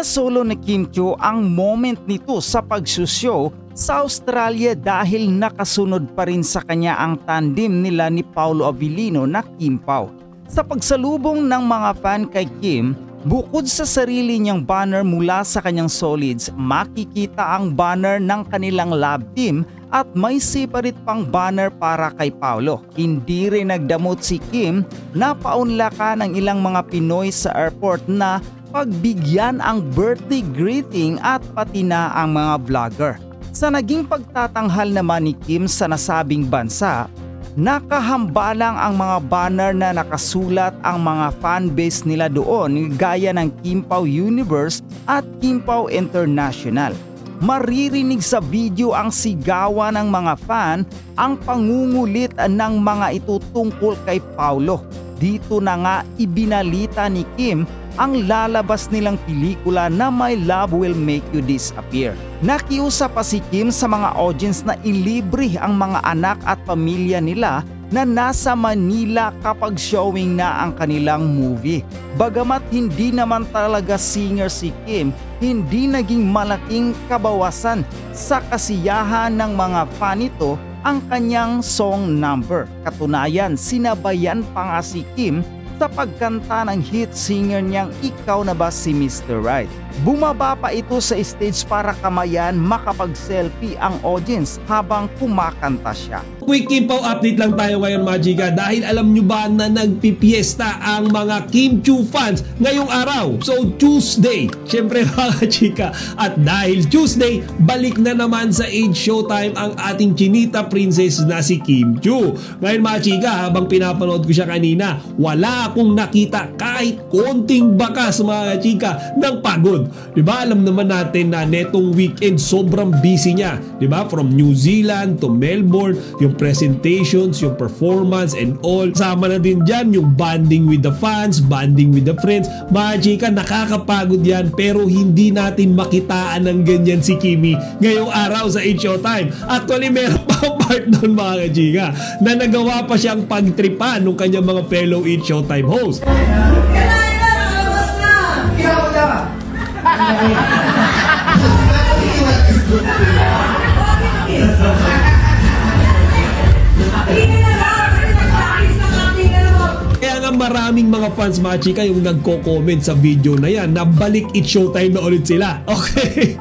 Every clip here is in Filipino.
Pinasolo ni Kim Chiu ang moment nito sa pagsushow sa Australia dahil nakasunod pa rin sa kanya ang tandem nila ni Paolo Avellino na Kim Pao. Sa pagsalubong ng mga fan kay Kim, bukod sa sarili niyang banner mula sa kanyang solids, makikita ang banner ng kanilang lab team at may separate pang banner para kay Paolo. Hindi rin nagdamot si Kim na paunlakan ng ilang mga Pinoy sa airport na pagbigyan ang birthday greeting at pati na ang mga vlogger. Sa naging pagtatanghal naman ni Kim sa nasabing bansa, nakahambalang ang mga banner na nakasulat ang mga fanbase nila doon gaya ng Kim Pao Universe at Kim Pao International. Maririnig sa video ang sigawan ng mga fan ang pangungulit ng mga ito tungkol kay Paolo. Dito na nga ibinalita ni Kim ang lalabas nilang pelikula na My Love Will Make You Disappear. Nakiusap pa si Kim sa mga audience na ilibre ang mga anak at pamilya nila na nasa Manila kapag showing na ang kanilang movie. Bagamat hindi naman talaga singer si Kim, hindi naging malaking kabawasan sa kasiyahan ng mga fan nito ang kanyang song number. Katunayan, sinabayan pa nga si Kim sa pagkanta ng hit singer niyang Ikaw Na Ba Si Mr. Right. Bumaba pa ito sa stage para kamayan makapag-selfie ang audience habang kumakanta siya. Quick Kim Pao update lang tayo ngayon mga chika, dahil alam nyo ba na nagpipiesta ang mga Kim Chiu fans ngayong araw? So Tuesday, syempre mga chika, at dahil Tuesday, balik na naman sa Age Showtime ang ating chinita princess na si Kim Chiu. Ngayon mga chika, habang pinapanood ko siya kanina, wala akong nakita kahit konting bakas mga chika ng pagod. Diba, alam naman natin na netong weekend sobrang busy niya, diba, from New Zealand to Melbourne, yung presentations, yung performance and all. Sama na din dyan yung bonding with the fans, bonding with the friends. Mga chika, nakakapagod yan, pero hindi natin makitaan ng ganyan si Kimi ngayong araw sa Age Showtime. Actually, meron pa part doon mga chika na nagawa pa siyang pagtripan ng kanyang mga fellow Age Showtime host. Kaya nga maraming mga fans mga chika yung nagko-comment sa video na yan na balik It's Showtime na ulit sila. Okay?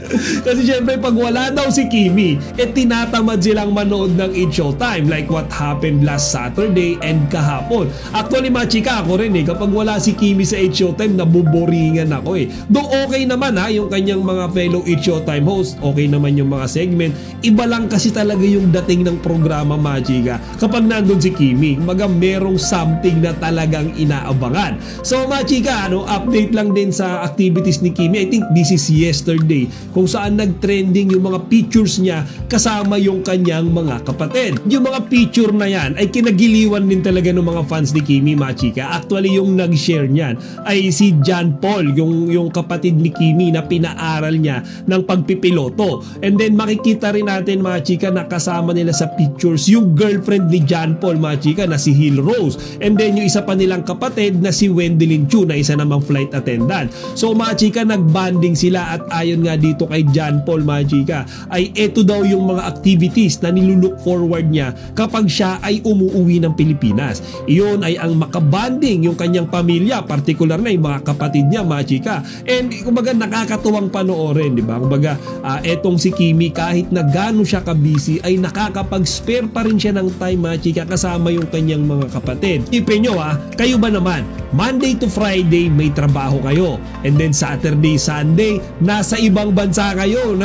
Kasi syempre pag wala daw si Kimi, tinatamad silang manood ng It's Showtime, like what happened last Saturday and kahapon. Actually mga chika, ako rin kapag wala si Kimi sa It's Showtime, nabuboringan ako Though okay naman yung kanyang mga fellow It's Showtime host, okay naman yung mga segment, iba lang kasi talaga yung dating ng programa mga chika kapag nandun si Kimi. Kumbaga merong something na talagang inaabangan. So mga chika, update lang din sa activities ni Kimi. I think this is yesterday, kung saan nag-trending yung mga pictures niya kasama yung kanyang mga kapatid. Yung mga picture na yan ay kinagiliwan din talaga ng mga fans ni Kimi mga chika. Actually yung nag-share niyan ay si John Paul, yung kapatid ni Kimi na pinaaral niya ng pagpipiloto. And then makikita rin natin mga chika na kasama nila sa pictures yung girlfriend ni John Paul mga chika na si Hill Rose. And then yung isa pa nilang kapatid na si Wendelin Chu na isa namang flight attendant. So mga chika, nag-banding sila at ayon nga dito kay John Paul mga chika ay eto daw yung mga activities na nilulook forward niya kapag siya ay umuuwi ng Pilipinas. Iyon ay ang makabanding yung kanyang pamilya, particular na yung mga kapatid niya mga chika. And kumbaga nakakatuwang panoorin, di ba? Kumbaga etong si Kimi kahit na gaano siya ka-busy ay nakakapag-spare pa rin siya ng time mga chika kasama yung kanyang mga kapatid. Ipin nyo kayo ba naman Monday to Friday may trabaho kayo, and then Saturday, Sunday nasa ibang bansa kayo,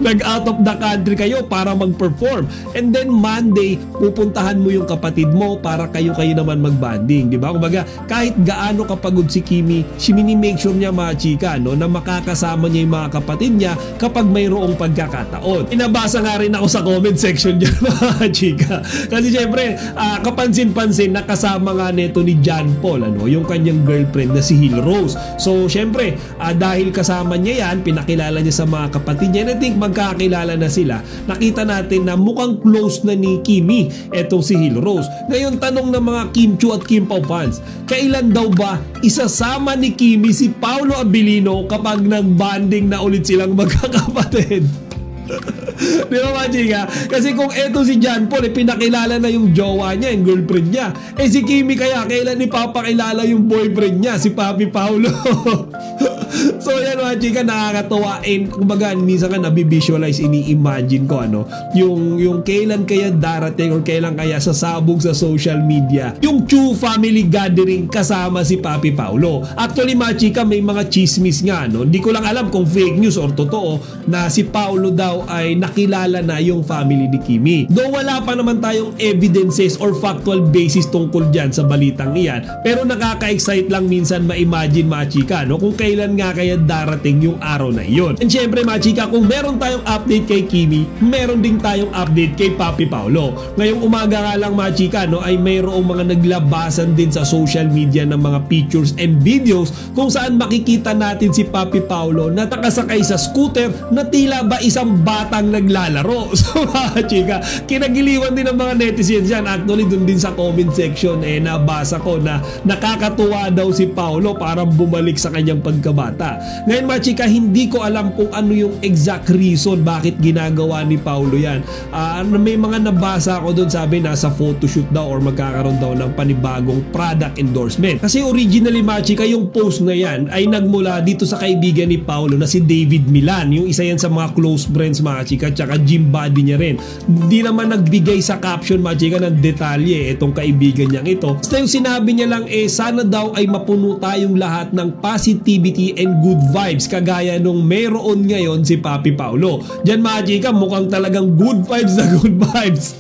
nag-out of the country kayo para mag-perform, and then Monday pupuntahan mo yung kapatid mo para kayo naman mag-banding, di ba? Kumbaga kahit gaano kapagod si Kimi, make sure niya mga chika na makakasama niya yung mga kapatid niya kapag mayroong pagkakataon. Inabasa nga rin ako sa comment section niya mga chika, kasi syempre kapansin-pansin nakasama nga neto ni John Paul yung kanyang girlfriend na si Hill Rose. So syempre dahil kasama niya yan, pinakilala ipakilala niya sa mga kapatid niya. And I think magkakilala na sila. Nakita natin na mukhang close na ni Kimi etong si Hil Rose. Ngayon, tanong ng mga Kim Chiu at Kim Pao fans, kailan daw ba isasama ni Kimi si Paolo Abilino kapag nag-bonding na ulit silang magkakapatid? Di ba, Machika? Kasi kung eto si John Paul, pinakilala na yung jowa niya, yung girlfriend niya. Si Kimi kaya, kailan ipapakilala yung boyfriend niya, si Papi Paolo? So yan, Machika, nakakatawa. And kumbaga, minsan ka nabivisualize, ini-imagine ko yung kailan kaya darating or kailan kaya sasabog sa social media yung Chu family gathering kasama si Papi Paolo. Actually, Machika, may mga chismis nga, hindi ko lang alam kung fake news or totoo na si Paolo daw ay nakilala na yung family ni Kimi. Though wala pa naman tayong evidences or factual basis tungkol dyan sa balitang iyan, pero nakaka-excite lang minsan ma-imagine, Machika, kung kailan nga kaya darating yung araw na iyon. And syempre, Machika, kung meron tayong update kay Kimi, meron din tayong update kay Papi Paolo. Ngayong umaga nga lang, Machika, ay mayroong mga naglabasan din sa social media ng mga pictures and videos kung saan makikita natin si Papi Paolo na nakasakay sa scooter na tila ba isang batang naglalaro. So, Machika, kinagiliwan din ng mga netizens yan. Actually, dun din sa comment section, nabasa ko na nakakatuwa daw si Paolo, parang bumalik sa kanyang pagkabata. Ngayon, Machika, hindi ko alam kung ano yung exact reason bakit ginagawa ni Paolo yan. May mga nabasa ako doon, sabi nasa photoshoot daw or magkakaroon daw ng panibagong product endorsement. Kasi originally, Machika, yung post na yan ay nagmula dito sa kaibigan ni Paolo na si David Milan. Yung isa yan sa mga close friends, Machika, tsaka gym buddy niya rin. Hindi naman nagbigay sa caption, Machika, ng detalye itong kaibigan niyang ito. Basta yung sinabi niya lang, sana daw ay mapuno tayong lahat ng positivity and good vibes kagaya nung meron ngayon si Papi Paolo. Diyan, Machika, mukhang talagang good vibes na good vibes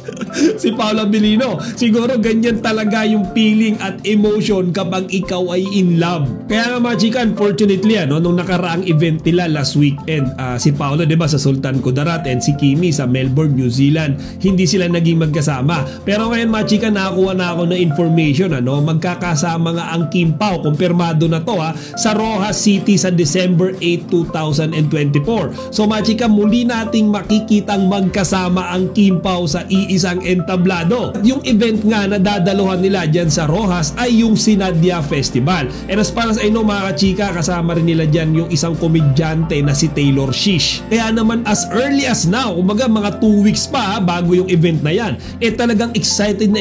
si Paolo Abilino. Siguro ganyan talaga yung feeling at emotion kapag ikaw ay in love. Kaya nga, Machika, unfortunately, nung nakaraang event nila last weekend, si Paolo, diba, sa Sultan Kudarat and si Kimi sa Melbourne, New Zealand, hindi sila naging magkasama. Pero ngayon, Machika, nakakuha na ako na information, magkakasama nga ang Kim Pao, kumpirmado na to sa Rojas City sa December 8, 2024. So, Machika, muli nating makikitang magkasama ang Kim Pao sa iisang entablado. At yung event nga na dadaluhan nila dyan sa Rojas ay yung Sinadya Festival. And as far as I know, mga kachika, kasama rin nila dyan yung isang komedyante na si Taylor Shish. Kaya naman as early as now, kumbaga mga 2 weeks pa bago yung event na yan, talagang excited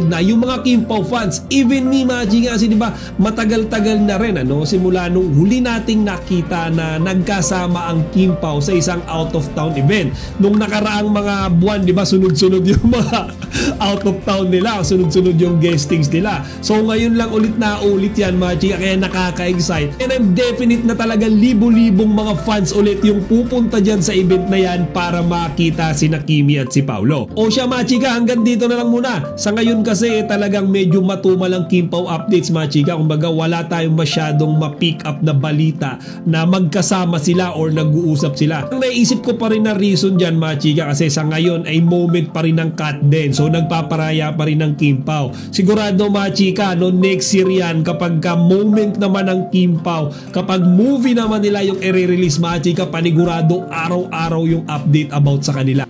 na yung mga Kim Pao fans. Even me, Machika, kasi diba matagal-tagal na rin simula nung huli nating nakita na nagkasama ang Kim Pao sa isang out of town event. Nung nakaraang mga buwan, diba, sunod-sunod yung mga out of town nila, sunod-sunod yung guestings nila. So ngayon lang ulit na ulit yan, Machika, kaya nakaka-excite. And I'm definite na talaga libo-libong mga fans ulit yung pupunta dyan sa event na yan para makita sina Kimi at si Paolo. O siya, Machika, hanggang dito na lang muna. Sa ngayon kasi talagang medyo matumal ang Kim Pao updates, Machika. Kumbaga wala tayong masyadong ma-pick up na balita na magkasama sila or nag-uusap sila. Ang naisip ko pa rin na reason dyan, Machika, kasi sa ngayon ay moment pa rin ng cut din. So nagpaparaya pa rin ng Kim Pao. Sigurado, Machika, next year yan, kapag moment naman ng Kim Pao, kapag movie naman nila yung i-release, Machika, panigurado araw-araw yung update about sa kanila.